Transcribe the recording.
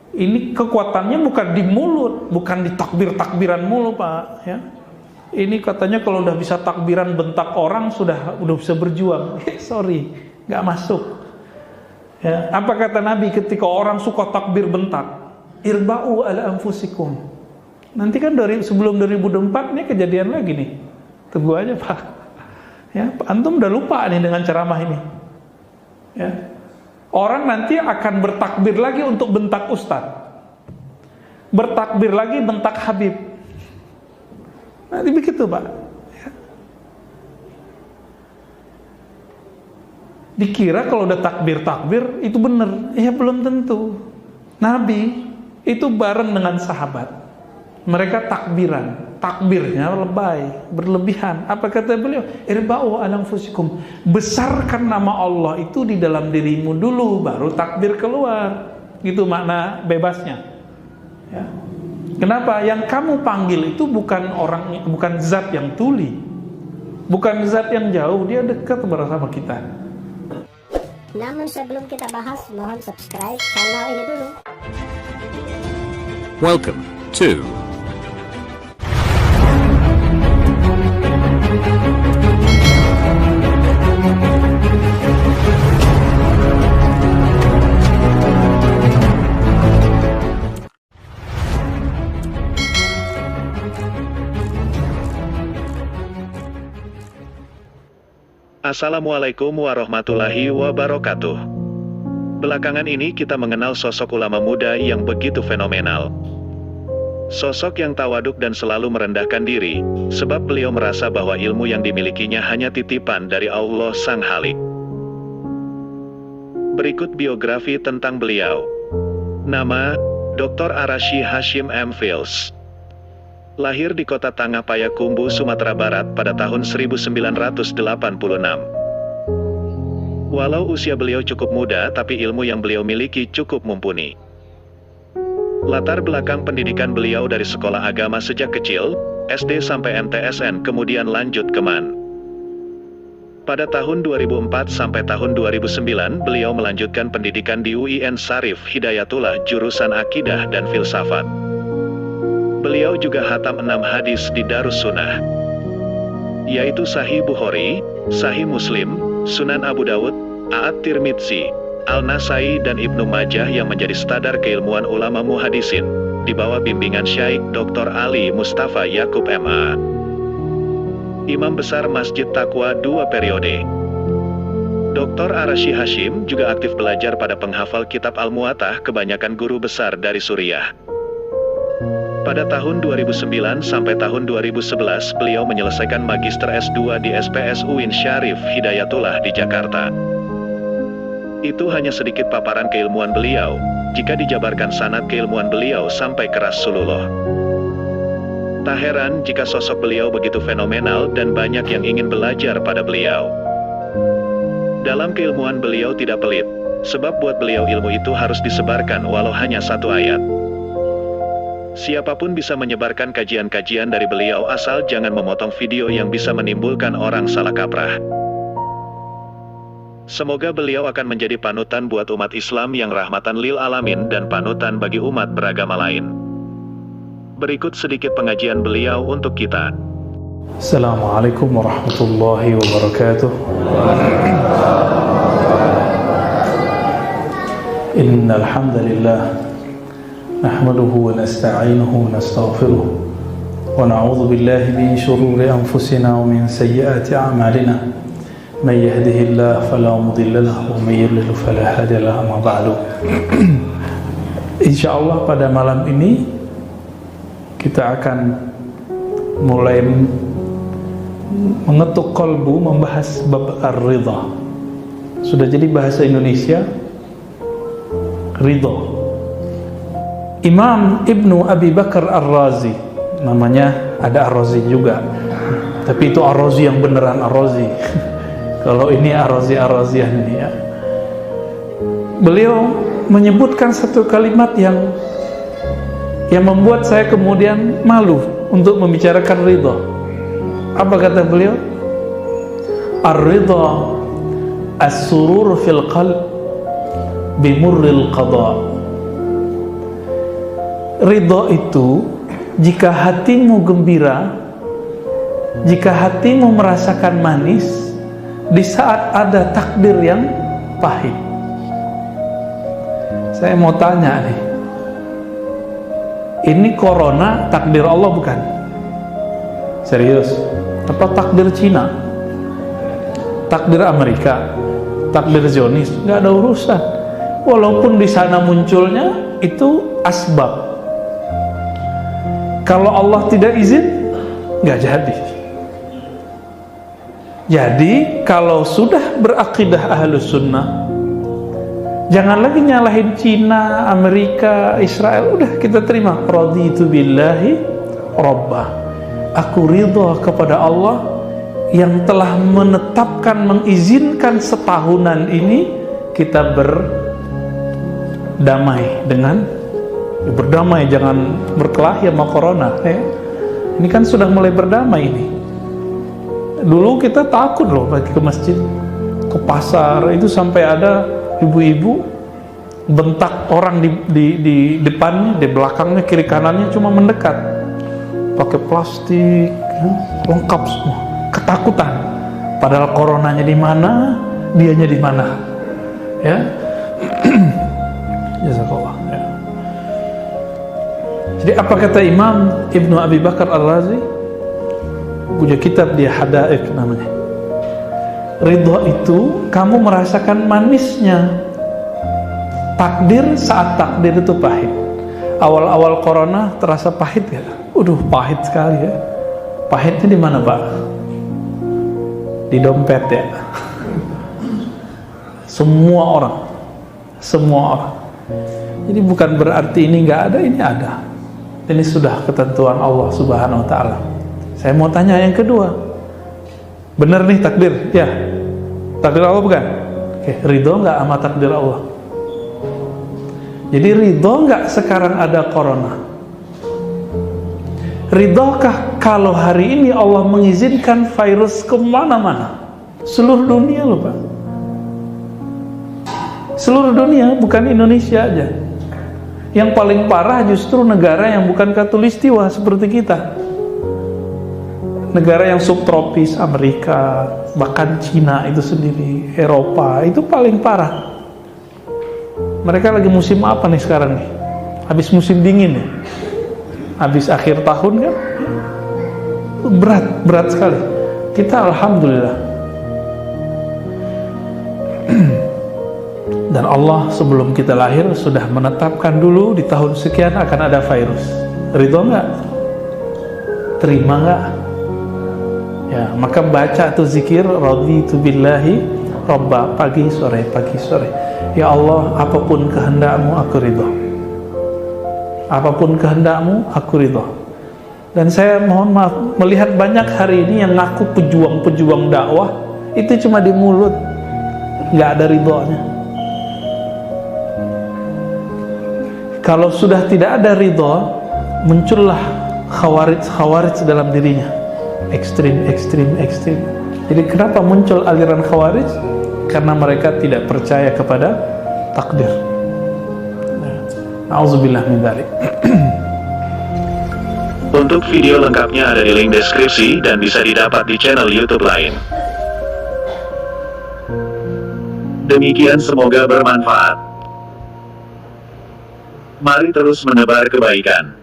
Ini kekuatannya bukan di mulut, bukan di takbir-takbiran mulu, Pak, ya. Ini katanya kalau udah bisa takbiran bentak orang udah bisa berjuang. Sorry, nggak masuk. Ya, apa kata Nabi ketika orang suka takbir bentak? Irba'u ala anfusikum. Nanti kan sebelum 2024 ini kejadian lagi nih. Tunggu aja, Pak. Ya, antum udah lupa nih dengan ceramah ini. Ya. Orang nanti akan bertakbir lagi untuk bentak ustaz. Bertakbir lagi bentak Habib. Nanti begitu, Pak. Ya. Dikira kalau udah takbir itu benar. Ya belum tentu. Nabi itu bareng dengan sahabat. Mereka takbirnya lebay, berlebihan. Apa kata beliau? Irba'u ala anfusikum. Besarkan nama Allah itu di dalam dirimu dulu, baru takbir keluar. Itu makna bebasnya. Ya. Kenapa? Yang kamu panggil itu bukan zat yang tuli, bukan zat yang jauh, dia dekat bersama kita. Namun sebelum kita bahas, mohon subscribe channel ini dulu. Welcome to Assalamualaikum warahmatullahi wabarakatuh. Belakangan ini kita mengenal sosok ulama muda yang begitu fenomenal. Sosok yang tawaduk dan selalu merendahkan diri, sebab beliau merasa bahwa ilmu yang dimilikinya hanya titipan dari Allah Sang Halik. Berikut biografi tentang beliau. Nama, Dr. Arashi Hashim M. Fils. Lahir di kota Tangah Payakumbuh, Sumatera Barat pada tahun 1986. Walau usia beliau cukup muda, tapi ilmu yang beliau miliki cukup mumpuni. Latar belakang pendidikan beliau dari sekolah agama sejak kecil, SD sampai MTSN, kemudian lanjut ke MAN. Pada tahun 2004 sampai tahun 2009, beliau melanjutkan pendidikan di UIN Syarif Hidayatullah jurusan Akidah dan Filsafat. Beliau juga hatam 6 hadis di Darus Sunnah, yaitu Sahih Bukhari, Sahih Muslim, Sunan Abu Dawud, At-Tirmidzi, Al-Nasai dan Ibnu Majah yang menjadi standar keilmuan ulama muhadisin, di bawah bimbingan Syaikh Dr. Ali Mustafa Yakub MA. Imam Besar Masjid Taqwa 2 periode. Dr. Arashi Hashim juga aktif belajar pada penghafal kitab Al-Muwattah, kebanyakan guru besar dari Suriah. Pada tahun 2009 sampai tahun 2011, beliau menyelesaikan Magister S2 di SPS UIN Syarif Hidayatullah di Jakarta. Itu hanya sedikit paparan keilmuan beliau, jika dijabarkan sanad keilmuan beliau sampai ke Rasulullah. Tak heran jika sosok beliau begitu fenomenal dan banyak yang ingin belajar pada beliau. Dalam keilmuan beliau tidak pelit, sebab buat beliau ilmu itu harus disebarkan walau hanya 1 ayat. Siapapun bisa menyebarkan kajian-kajian dari beliau asal jangan memotong video yang bisa menimbulkan orang salah kaprah. Semoga beliau akan menjadi panutan buat umat Islam yang rahmatan lil alamin dan panutan bagi umat beragama lain. Berikut sedikit pengajian beliau untuk kita. Assalamualaikum warahmatullahi wabarakatuh. Innal hamdalillah nahmaduhu wa nasta'inuhu wa nastaghfiruh wa na'udzu billahi min shururi anfusina wa min sayyiati a'malina may yahdihillahu fala mudilla lahu wa may yudlil fala hadiya lahu, amma ba'du. Insyaallah pada malam ini kita akan mulai mengetuk kalbu, membahas bab ar-ridha. Sudah jadi bahasa Indonesia ridha. Imam Ibnu Abi Bakar Ar-Razi, namanya ada Ar-Razi juga, tapi itu Ar-Razi yang beneran Ar-Razi. Kalau ini Ar-Razi-Ar-Razian ini ya. Beliau menyebutkan satu kalimat yang membuat saya kemudian malu untuk membicarakan ridha. Apa kata beliau? Ar-ridha as-surur fil qalb bimurril qada. ridho itu jika hatimu gembira, jika hatimu merasakan manis di saat ada takdir yang pahit. Saya mau tanya nih, ini corona takdir Allah bukan? Serius? Apa takdir Cina? Takdir Amerika? Takdir Zionis? Nggak ada urusan. Walaupun di sana munculnya itu asbab. Kalau Allah tidak izin, nggak jadi. Jadi kalau sudah berakidah ahlus sunnah, jangan lagi nyalahin Cina, Amerika, Israel. Udah kita terima. Raditu billahi rabbah. Aku ridha kepada Allah yang telah menetapkan, mengizinkan setahunan ini kita berdamai dengan, berdamai, jangan berkelahi sama corona. Ini kan sudah mulai berdamai ini. Dulu kita takut loh pergi ke masjid, ke pasar, itu sampai ada ibu-ibu bentak orang di depannya, di belakangnya, kiri kanannya, cuma mendekat pakai plastik, lengkap semua, ketakutan. Padahal coronanya di mana, dianya di mana, ya. Jazakallah. Ya. Jadi apa kata Imam Ibnu Abi Bakar Ar-Razi? Punya kitab dia Hada'iq namanya. Ridho itu kamu merasakan manisnya takdir saat takdir itu pahit. Awal-awal corona terasa pahit ya? Pahit sekali ya. Pahitnya di mana, Pak? Di dompet ya. Semua orang. Jadi bukan berarti ini nggak ada, ini ada. Ini sudah ketentuan Allah Subhanahu wa Ta'ala. Saya mau tanya yang kedua. Benar nih takdir? Ya. Takdir Allah bukan? Oke, ridho nggak sama takdir Allah? Jadi ridho nggak sekarang ada corona? Ridhokah kalau hari ini Allah mengizinkan virus kemana-mana? Seluruh dunia loh Pak. Seluruh dunia, bukan Indonesia aja. Yang paling parah justru negara yang bukan khatulistiwa seperti kita. Negara yang subtropis, Amerika, bahkan Cina itu sendiri, Eropa, itu paling parah. Mereka lagi musim apa nih sekarang nih? Habis musim dingin ya? Habis akhir tahun kan? Berat sekali. Kita alhamdulillah. Dan Allah sebelum kita lahir sudah menetapkan dulu di tahun sekian akan ada virus. Ridho nggak? Terima nggak? Ya, maka baca tuh zikir raditu billahi robba pagi sore. Ya Allah, apapun kehendakmu aku ridho. Apapun kehendakmu aku ridho. Dan saya mohon maaf melihat banyak hari ini yang ngaku pejuang dakwah itu cuma di mulut, nggak ada ridhonya. Kalau sudah tidak ada ridho, muncullah khawarij dalam dirinya, ekstrim. Jadi kenapa muncul aliran khawarij? Karena mereka tidak percaya kepada takdir. Auzubillah min dzalik. Untuk video lengkapnya ada di link deskripsi dan bisa didapat di channel YouTube lain. Demikian, semoga bermanfaat. Mari terus menebar kebaikan.